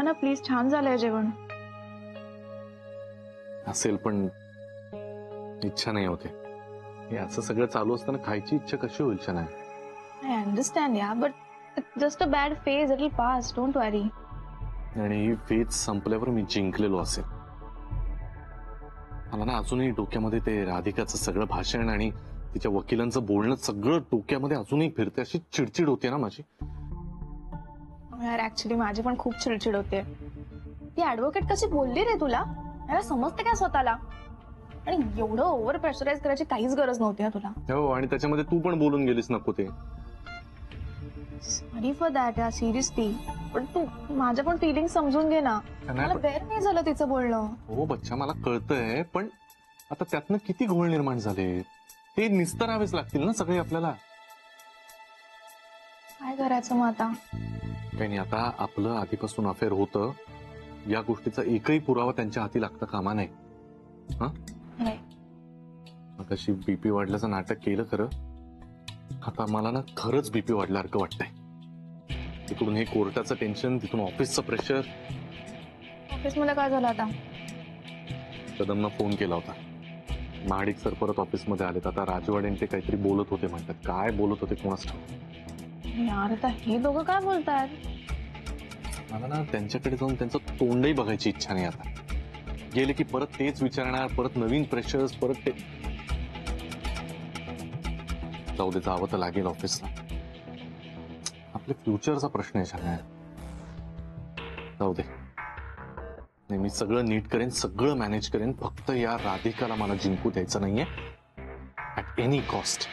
ना प्लीज, छान झालंय जेवण. असेल पण इच्छा नाही होते. हे असं सगळं चालू असताना खायची इच्छा कशी होईल छान? I understand yeah, but just a bad phase, it will pass, don't worry. आणि ही फेज संपल्यावर मी जिंकलेलो असेल. मला ना अजूनही डोक्यामध्ये ते राधिकाचं सगळं भाषण आणि तिच्या वकिलांचं बोलणं सगळं डोक्यामध्ये अजूनही फिरते. अशी चिडचिड होते ना माझी. यार ऍक्च्युली माझी पण खूप चिडचिड होते. ती ऍडव्होकेट कशी बोलली रे तुला? याला समजते काय स्वतःला? आणि एवढं ओव्हर प्रेशराईज करायची काहीच गरज नव्हती ना तुला. हो, आणि त्याच्यामध्ये तू पण बोलून गेलीस नको ते. सॉरी फॉर दॅट या, सिरियसली. पण तू माझ्या पण फिलिंग समजून घे ना. मला बेर नाही झालं तिचं बोलणं. हो बच्चा, मला कळतंय, पण आता त्यातनं किती घोळ निर्माण झाले ते निस्तरावेच लागतील ना सगळे आपल्याला. काय करायचं मग आता? काही नाही, आता आपलं आधीपासून अफेअर होतं या गोष्टीचा एकही पुरावा त्यांच्या हाती लागता कामा नये. हा, कशी बीपी वाढल्याचं नाटक केलं खरं. आता मला ना खरंच बीपी वाढल्यासारखं वाटतंय. तिकडून हे कोर्टाचं टेन्शन, तिथून ऑफिसचं प्रेशर. ऑफिस मला काय झालं आता? कदमनं फोन केला होता. महाडिक सर परत ऑफिसमध्ये आलेत. आता राजवाडे ते काहीतरी बोलत होते म्हणतात. काय बोलत होते कोणास ठाऊक. यार आता हे दोघं काय बोलतात? मला ना त्यांच्याकडे जाऊन त्यांचं तोंडही बघायची इच्छा नाही. आता गेले की परत तेच विचारणार, परत नवीन प्रेशर्स, परत ते. जाऊ दे, जावं तर लागेल ऑफिसला. आपल्या फ्युचरचा प्रश्न आहे सगळ्या. जाऊ दे, नाही मी सगळं नीट करेन, सगळं मॅनेज करेन. फक्त या राधिकाला मला जिंकू द्यायचं नाहीये ऍट एनी कॉस्ट.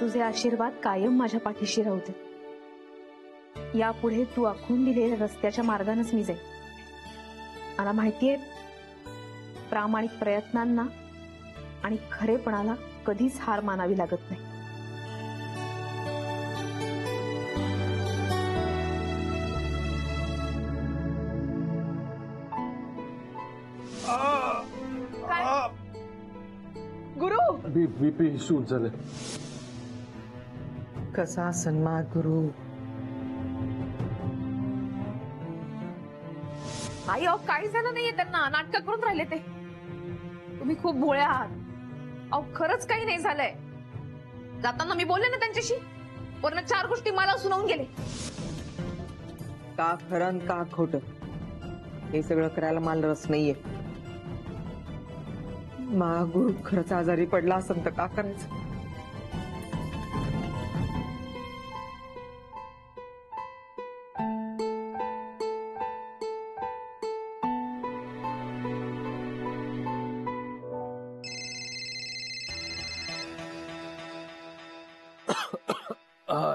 तुझे आशीर्वाद कायम माझ्या पाठीशी राहू दे. यापुढे तू आखून दिलेल्या रस्त्याच्या मार्गानेच मी जाईन. मला माहितीये, प्रामाणिक प्रयत्नांना आणि खरेपणाला कधीच हार मानावी लागत नाही. गुरु, बीपी शूट झाले. कसा सन्मान गुरु. आई अहो, काही झालं नाहीये त्यांना. नाटक करून राहिले ते. तुम्ही खूप भोळे आहात. अहो खरंच काही नाही झालंय. जाताना मी बोलले ना त्यांच्याशी, वरनं 4 गोष्टी मला सुनावून गेले. का खरं का खोट हे सगळं करायला मला रस नाहीये. गुरु खरंच आजारी पडला असेल तर का करायचं?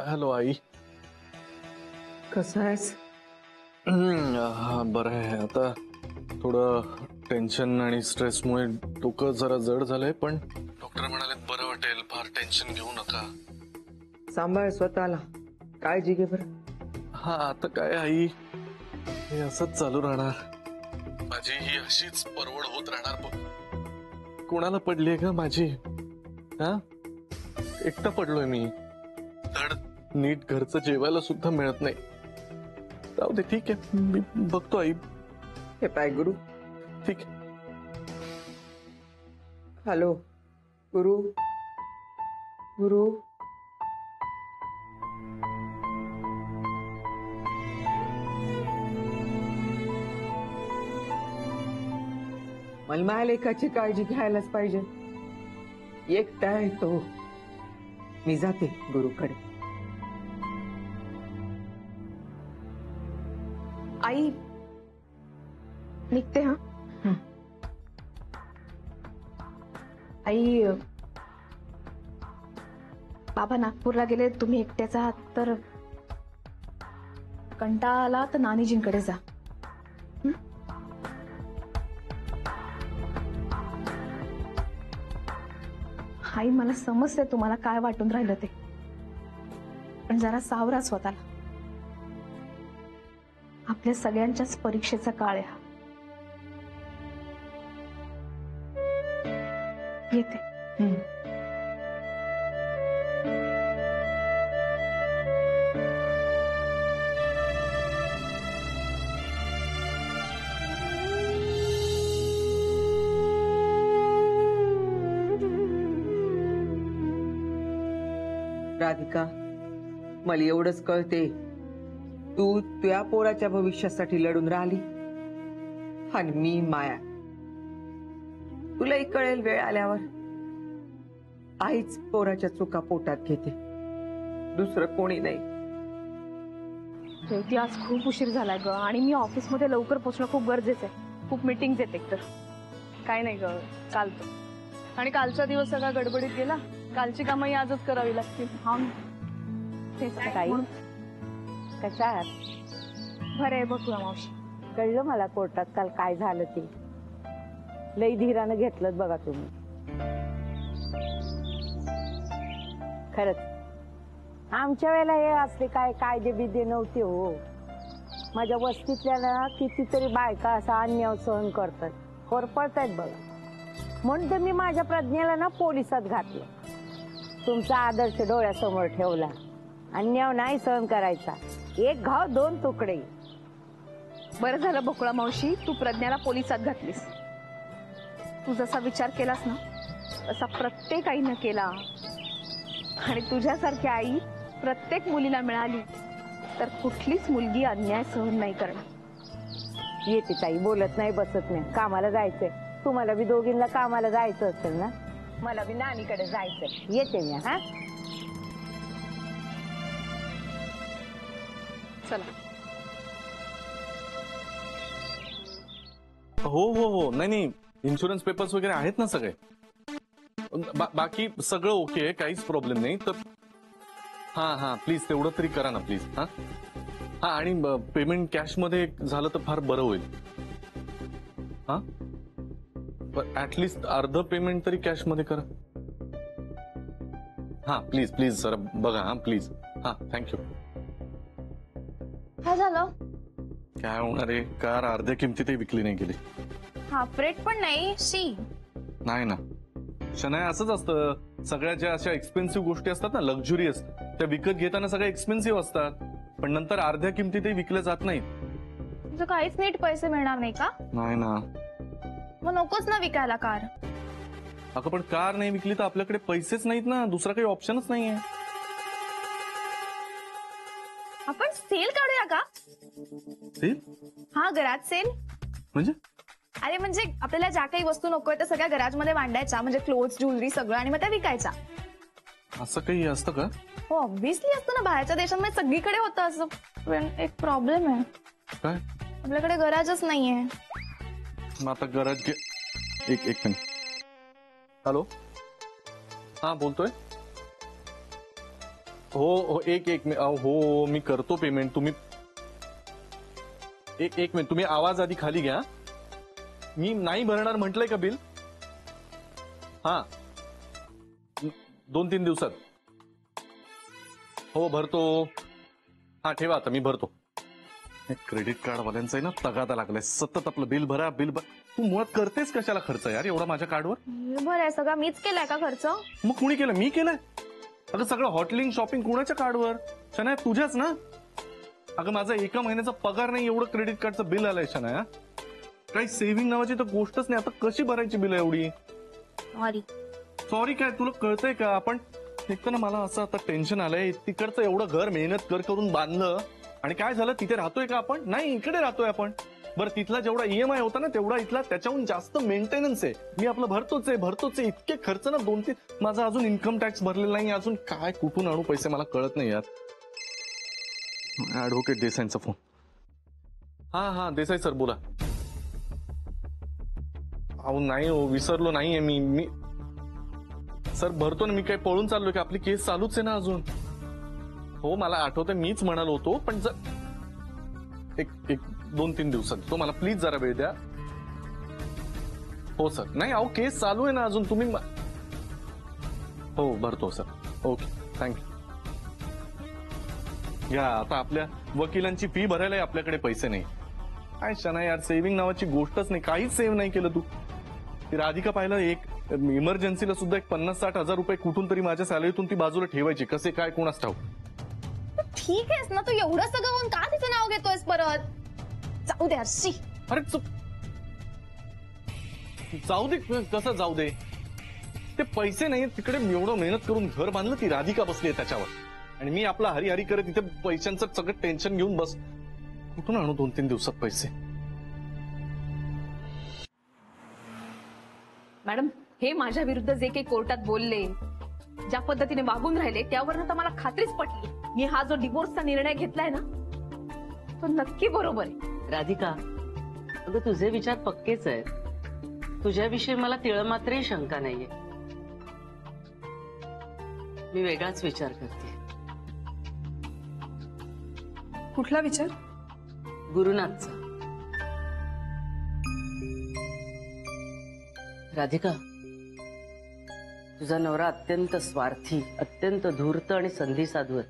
हॅलो आई, कसं आहेस? बरं आहे. आता थोडं टेन्शन आणि स्ट्रेसमुळे डोकं जरा जड झालंय, पण डॉक्टर म्हणाले बरं वाटेल, फार टेन्शन घेऊ नका. सांभाळ स्वतःला, काळजी घे बरं. हा, आता काय आई, हे असंच चालू राहणार. माझी ही अशीच परवड होत राहणार बघ. कोणाला पडलीये का माझी? हा, एकटा पडलोय मी. धड नीट घरचं जेवायला सुद्धा मिळत नाही. जाऊ दे, ठीक आहे, मी बघतो आई. हे पाय गुरु. ठीक आहे. हॅलो गुरु. गुरु, मला माझ्या लेकाची काळजी घ्यायलाच पाहिजे. एकटा आहे तो. मी जाते गुरुकडे. आई निघते. हा आई, बाबा नागपूरला गेले, तुम्ही एकट्याच आहात तर कंटाळा आला तर नानीजींकडे जा. आई मला समजते तुम्हाला काय वाटून राहिलं ते, पण जरा सावरा स्वतःला. आपल्या सगळ्यांच्याच परीक्षेचा काळ आहे हा. येते. राधिका, मला एवढंच कळते, तू तुझ्या पोराच्या भविष्यासाठी लढून राहिली आणि मी माया. तुलाही कळेल वेळ आल्यावर. आईच पोराच्या चुका पोटात घेते, दुसरं कोणी नाही. शेवटी आज खूप उशीर झालाय ग, आणि मी ऑफिसमध्ये लवकर पोहोचणं खूप गरजेचं आहे. खूप मीटिंग्स आहेत एकतर. काय नाही ग, चालतं. आणि कालचा दिवस सगळा गडबडीत गेला. कालची कामंही आजच करावी लागतील. हा, तेच ताई, कशा आहात? बरं आहे बघूया मावशी. कळलं मला कोर्टात काल काय झालं ते. लई धीरानं घेतलं बघा तुम्ही. खरंच आमच्या वेळेला हे असले काय कायदे बिदे नव्हते हो. माझ्या वस्तीतल्या ना कितीतरी बायका असा अन्याय सहन करतात, होरपळतायत बघा. म्हणून तर मी माझ्या प्रज्ञेला ना पोलिसात घातलं. तुमचा आदर्श डोळ्यासमोर ठेवला. अन्याय नाही सहन करायचा. एक घाव दोन तुकडे. बरं झालं बकुळा मावशी, तू प्रज्ञाला पोलिसात घातलीस. तू जसा विचार केलास ना तसा प्रत्येक आईनं केला. आणि तुझ्यासारखी आई प्रत्येक मुलीला मिळाली तर कुठलीच मुलगी अन्याय सहन नाही करणार. येते ताई, बोलत नाही बसत नाही. कामाला जायचंय. तुम्हाला बी दोघींना कामाला जायचं असेल ना. मला बी नानीकडे जायचंय. येते मी. हा, चला. हो हो हो, नाही नाही, इन्शुरन्स पेपर्स वगैरे आहेत ना सगळे. बाकी सगळं ओके आहे, काहीच प्रॉब्लेम नाही. तर हा प्लीज तेवढं तरी करा ना प्लीज. हा आणि पेमेंट कॅश मध्ये झालं तर फार बरं होईल. हा, ऍटलिस्ट अर्ध पेमेंट तरी कॅश मध्ये करा. हा प्लीज प्लीज सर बघा. हा प्लीज. हा थँक्यू. काय झालं? काय होणार आहे, कार अर्ध्या किमतीतही विकली नाही गेली. हाफ रेट पण नाही. सी नाही ना शनाया, असंच असतं. सगळ्या ज्या अशा एक्सपेन्सिव्ह गोष्टी असतात ना, लक्झुरियस, त्या विकत घेताना सगळ्या एक्सपेन्सिव्ह असतात, पण नंतर अर्ध्या किमतीतही विकल्या जात नाहीत. तुझं काहीच नीट पैसे मिळणार नाही का? नाही ना. मग नकोच ना विकायला कार. अगं पण कार नाही विकली तर आपल्याकडे पैसेच नाहीत ना, दुसरा काही ऑप्शनच नाहीये. आपण सेल काढूया का? सेल हा, गराज सेल. म्हणजे? अरे म्हणजे आपल्याला ज्या काही वस्तू नकोय त्या सगळ्या गराज मध्ये मांडायच्या, म्हणजे क्लोथ्स, ज्वेलरी सगळं, आणि मग त्या विकायच्या. असं काही असतं का? हो ऑब्व्हियसली असतं ना. बाहेरच्या देशांमध्ये सगळीकडे होतं असं. पण एक प्रॉब्लेम आहे, काय? आपल्याकडे गराजच नाहीये. मग आता गरज घे. एक मिनिट. हॅलो, हा बोलतोय. हो एक हो मी करतो पेमेंट. तुम्ही एक मिनिट, तुम्ही आवाज आधी खाली घ्या. मी नाही भरणार म्हटलंय का बिल? हा 2-3 दिवसात. हो भरतो. हा ठेवा, आता मी भरतो. क्रेडिट कार्ड वाल्यांचं आहे ना तगादा लागलाय. सतत आपलं बिल भरा बिल भरा. तू मुळात करतेस कशाला खर्च यार एवढा माझ्या कार्डवर? बरं आहे, सगळं मीच केलाय का खर्च? मग कुणी केलं? मी केलंय. अगं सगळं हॉटेलिंग शॉपिंग कुणाच्या कार्डवर? शनाया तुझ्याच ना. अगं माझा एका महिन्याचा पगार नाही एवढं क्रेडिट कार्डचं बिल आलंय शनाया. काही सेव्हिंग नावाची तर गोष्टच नाही. आता कशी भरायची बिल एवढी? सॉरी काय तुला कळतंय का? आपण एक तर ना मला असं आता टेन्शन आलंय. तिकडचं एवढं घर मेहनत करून बांधलं आणि काय झालं? तिथे राहतोय का आपण? नाही, इकडे राहतोय आपण. बरं तिथला जेवढा ईएमआय होता ना तेवढा इथला त्याच्याहून जास्त मेंटेनन्स आहे. मी आपलं भरतोच आहे. इतके खर्च ना 2-3. माझा अजून इन्कम टॅक्स भरलेला नाही. अजून काय कुठून आणू पैसे मला कळत नाही यार. ऍडव्होकेट देसाईंचा फोन. हा देसाई सर बोला. अहो नाही हो, विसरलो नाहीये मी सर भरतो ना. मी काय पळून चाललोय का? आपली केस चालूच आहे ना अजून. हो मला आठवतंय, मीच म्हणालो होतो. पण जर एक 2-3 दिवसात तो मला प्लीज जरा वेळ द्या. हो सर. नाही अहो केस चालू आहे ना अजून. तुम्ही हो भरतो सर. Okay thank you. या आता आपल्या वकिलांची फी भरायला आपल्याकडे पैसे नाही. काय शना यार, सेव्हिंग नावाची गोष्टच नाही. काहीच सेव्ह नाही केलं तू. ती राधिका पाहिलं, एक इमर्जन्सीला सुद्धा एक 50-60 हजार रुपये कुठून तरी माझ्या सॅलरीतून ती बाजूला ठेवायची. कसे काय कोणास ठाऊक. ठीक आहेस ना, तू एवढं सगळं होऊन का तिचं नाव घेतोयस परत? जाऊ दे हर्षी. अरे जाऊ दे. कसं जाऊ दे? ते पैसे नाही तिकडे. एवढं मेहनत करून घर बांधलं, ती राधिका बसली त्याच्यावर, आणि मी आपला हरी करत तिथे पैशांचं सगळं टेन्शन घेऊन बस. कुठून आणू 2-3 दिवसात पैसे? मॅडम, हे माझ्या विरुद्ध जे काही कोर्टात बोलले, ज्या पद्धतीने वागून राहिले, त्यावरनं तर मला खात्रीच पटली. मी हा जो डिवोर्सचा निर्णय घेतलाय ना, तो नक्की बरोबर आहे. राधिका, अगं तुझे विचार पक्केच आहेत. तुझ्याविषयी मला तिळमात्रही शंका नाहीये. मी वेगळाच विचार करते. कुठला विचार? गुरुनाथचा. राधिका, तुझा नवरा अत्यंत स्वार्थी, अत्यंत धूर्त आणि संधी साधू आहे.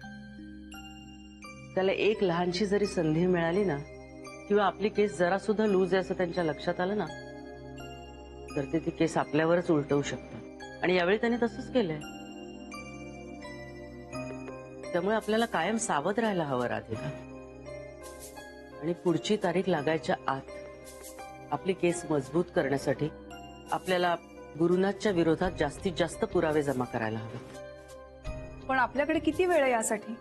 त्याला एक लहानशी जरी संधी मिळाली ना, किंवा आपली केस जरा सुद्धा लूज आहे असं त्यांच्या लक्षात आलं ना, तर ते ती केस आपल्यावरच उलटवू शकतात. आणि यावेळी त्याने तसंच केलंय. त्यामुळे आपल्याला कायम सावध राहायला हवं राधिका. आणि पुढची तारीख लागायच्या आत आपली केस मजबूत करण्यासाठी आपल्याला गुरुनाथच्या विरोधात जास्तीत जास्त पुरावे जमा करायला हवे. पण आपल्याकडे किती वेळ आहे यासाठी?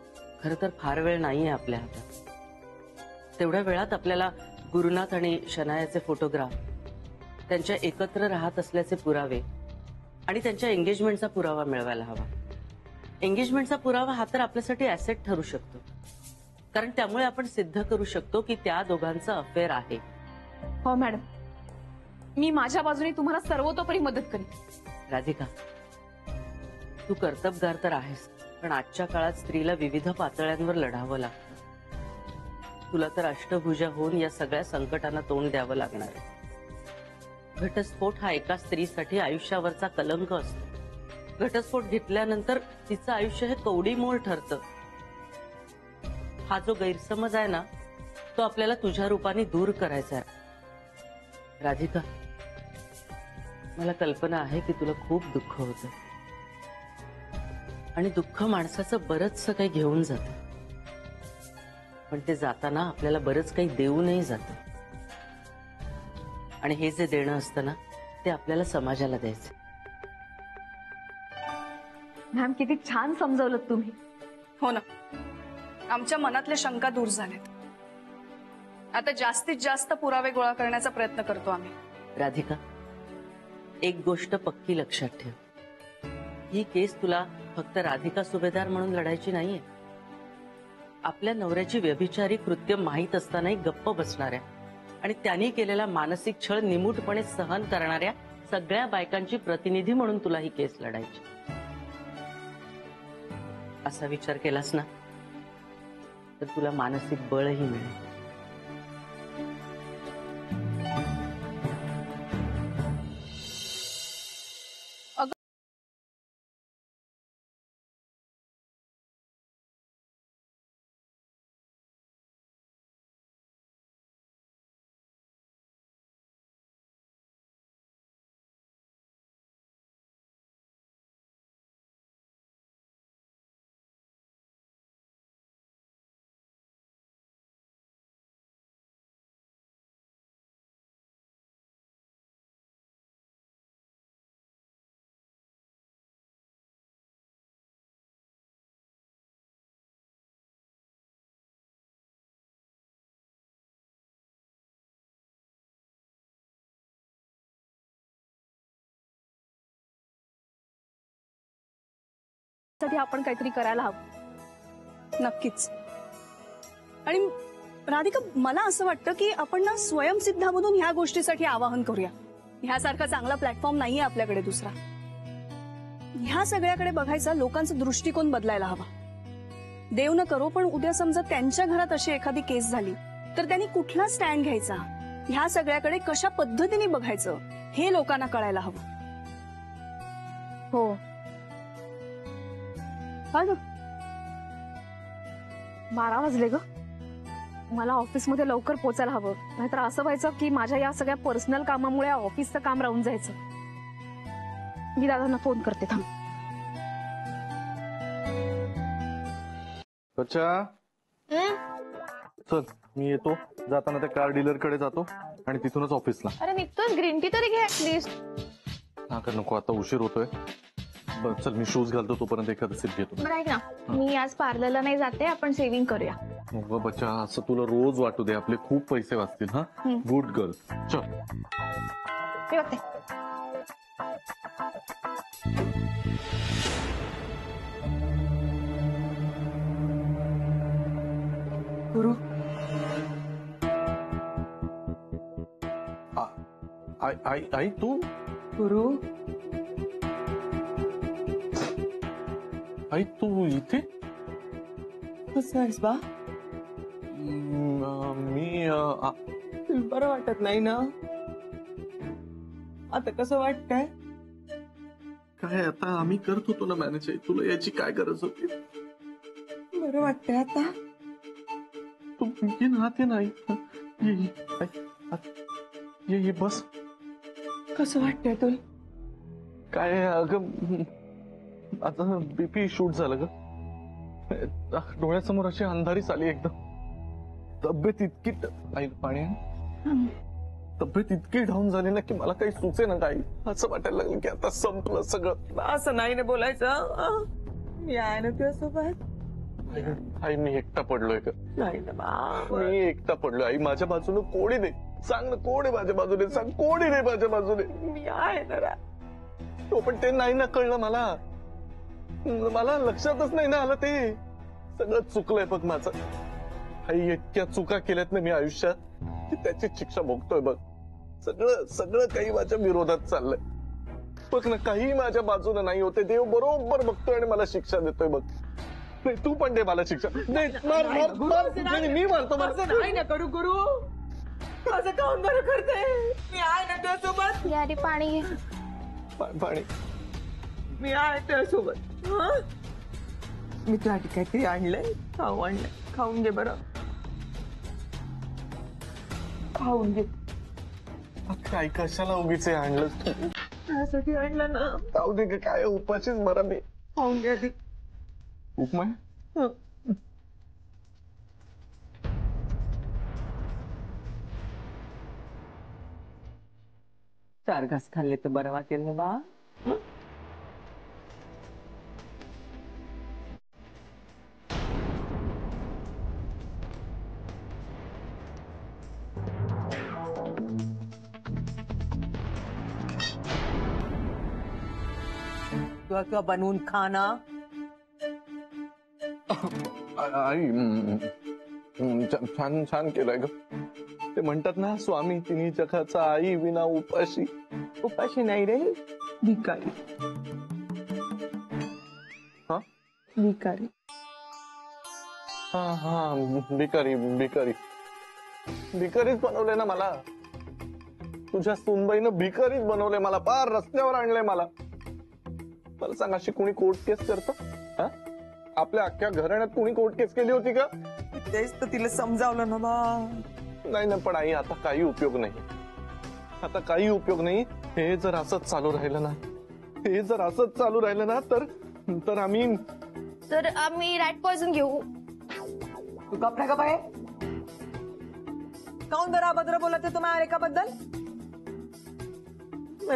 खरं तर फार वेळ नाहीये आपल्या हातात. तेवढ्या वेळात आपल्याला गुरुनाथ आणि शनायाचे फोटोग्राफ, त्यांच्या एकत्र राहत असल्याचे पुरावे आणि त्यांच्या एंगेजमेंटचा पुरावा मिळवायला हवा. एंगेजमेंटचा पुरावा हा तर आपल्यासाठी ऍसेट ठरू शकतो, कारण त्यामुळे आपण सिद्ध करू शकतो की त्या दोघांचं अफेअर आहे. हो मॅडम, मी माझ्या बाजूने तुम्हाला सर्वतोपरी मदत करेन. राधिका, तू कर्तबगार तर आहेस, पण आजच्या काळात स्त्रीला विविध पातळ्यांवर लढावं लागतं. तुला तर अष्टभुजा होऊन या सगळ्या संकटांना तोंड द्यावं लागणार आहे. घटस्फोट हा एका स्त्रीसाठी आयुष्यावरचा कलंक असतो. घटस्फोट घेतल्यानंतर तिचं आयुष्य हे कवडीमोल ठरतं. हा जो गैरसमज आहे ना, तो आपल्याला तुझ्या रूपाने दूर करायचा आहे. राधिका, मला कल्पना आहे की तुला खूप दुःख होतं, आणि दुःख माणसाचं बरंचसं काही घेऊन जातं, पण ते जाताना आपल्याला बरंच काही देऊनही जातं. आणि हे जे देणं असतं ना, ते आपल्याला समाजाला द्यायचं. मॅम, किती छान समजावलं तुम्ही. हो ना, आमच्या मनातल्या शंका दूर झाल्यात. आता जास्तीत जास्त पुरावे गोळा करण्याचा प्रयत्न करतो आम्ही. राधिका, एक गोष्ट पक्की लक्षात ठेव. ही केस तुला फक्त राधिका सुभेदार म्हणून लढायची नाहीये. आपल्या नवऱ्याची व्यभिचारी कृत्य माहीत असतानाही गप्प बसणाऱ्या आणि त्यांनी केलेला मानसिक छळ निमूटपणे सहन करणाऱ्या सगळ्या बायकांची प्रतिनिधी म्हणून तुला ही केस लढायची. असा विचार केलास ना, तर तुला मानसिक बळही मिळेल. साठी आपण काहीतरी करायला हवं. नक्कीच. आणि राधिका, मला असं वाटतं की आपण ना स्वयंसिद्धामधून ह्या गोष्टीसाठी आवाहन करूया. ह्यासारखा चांगला प्लॅटफॉर्म नाहीये आपल्याकडे दुसरा. ह्या सगळ्याकडे बघायचा लोकांचा दृष्टिकोन बदलायला हवा. देव न करो, पण उद्या समजा त्यांच्या घरात अशी एखादी केस झाली तर त्यांनी कुठला स्टँड घ्यायचा, ह्या सगळ्याकडे कशा पद्धतीने बघायचं हे लोकांना कळायला हवं. हो, काय ग? 12 वाजले ग. मला ऑफिसमध्ये लवकर पोचायला हवं, नाहीतर असं व्हायचं की माझ्या या सगळ्या पर्सनल कामामुळे ऑफिसचं काम राहून जायचं. मी दादांना फोन करते, थांब. अच्छा चल मी येतो. जाताना त्या कार डीलर कडे जातो आणि तिथूनच ऑफिसला. अरे निघतोय, ग्रीन टी तरी घे ऍटलीस्ट. हा का नको, आता उशीर होतोय. बरं चल मी शूज घालतो, तोपर्यंत एखादं सिप घेतो. बरं ऐक ना, मी आज पार्लरला नाही जाते, आपण सेव्हिंग करूया. अगं बच्चा, असं तुला रोज वाटू दे, आपले खूप पैसे वाचतील. हा गुड गर्ल. चल मी बघते. गुरु आई आई आई तू गुरु आई तू इथे? कसं आहेस बा? मी तुला बरं वाटत नाही ना? आता कसं वाटतंय? काय आता आम्ही करत होतो ना मॅनेज. तुला याची काय गरज होती? बरं वाटतंय आता? तू ये ना, आत ये ना आई. ये ये आई, आत. ये ये बस. कसं वाटतंय तुला? काय अगं आता बीपी शूट झालं ग. डोळ्यासमोर अशी अंधारीच आली एकदम. तब्येत इतकी आई पाणी आहे. तब्येत इतकी डाऊन झाली ना की मला काही सुचे ना काही. असं वाटायला लागलं की आता संपलं सगळं. असं नाही ना बोलायचं. मी आहे ना तुझ्यासोबत. आई मी एकटा पडलोय का? नाही ना बा. मी एकटा पडलोय आई. माझ्या बाजूने कोणी नाही. सांग ना कोण आहे माझ्या बाजूने? सांग कोणी नाही माझ्या बाजूने. मी आहे ना रा. तो पण ते नाही ना कळलं मला. मला लक्षातच नाही ना आलं ते. सगळं चुकलंय बघ माझं. आई इतक्या चुका केल्यात ना मी आयुष्यात, की त्याची शिक्षा भोगतोय बघ. सगळं सगळं काही माझ्या विरोधात चाललंय बघ ना. काही माझ्या बाजूने नाही होते. देव बरोबर बघतोय आणि मला शिक्षा देतोय बघ. नाही तू पण दे मला शिक्षा. नाही मार मार मार. नाही मी मारतो. नाही ना करू गुरु. असं काऊन बरं करते? मी आहे ना तुझ्यासोबत. या आधी पाणी घे. पाणी. मी आहे तुझ्यासोबत. मी तुझ्यासाठी काहीतरी आणलंय. खाऊ आणलंय. खाऊन घे बरं. खाऊन घे. काय कशाला उगीच आणलं तू? त्यासाठी आणलं ना. जाऊ दे ग, काय उपाशीच बरा मी. खाऊन घे आधी. उपमा आहे? चार घास खाल्ले तर बरं वाटेल ना बा. तुला बनवून खाना. आई छान छान केलंय ग. ते म्हणतात ना, स्वामी तिन्ही जगाचा आई विना उपाशी. उपाशी नाही रे, भिकारी. हा भिकारी. हा हा भिकारी भिकारी. भिकारीच बनवले ना मला. तुझ्या सुनबाईनं भिकारीच बनवले मला. पार रस्त्यावर आणलंय मला. मला सांग, अशी कोणी कोर्ट केस करतं? हा आपल्या अख्ख्या घराण्यात कोणी कोर्ट केस केली होती का? तेच तर तिला समजावलं ना बा. नाही ना, पण आई आता काही उपयोग नाही. आता काही उपयोग नाही. हे जर असंच चालू राहिलं ना, हे जर असंच चालू राहिलं ना तर आम्ही रॅट पॉइझन घेऊ. तू कपडा का बाहेर? काऊन बरं अभद्र बोलत आहे तुम्ही एकाबद्दल?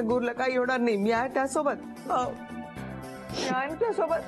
गुरला काही होणार नाही. मी आहे त्यासोबत. मी आहे त्यासोबत.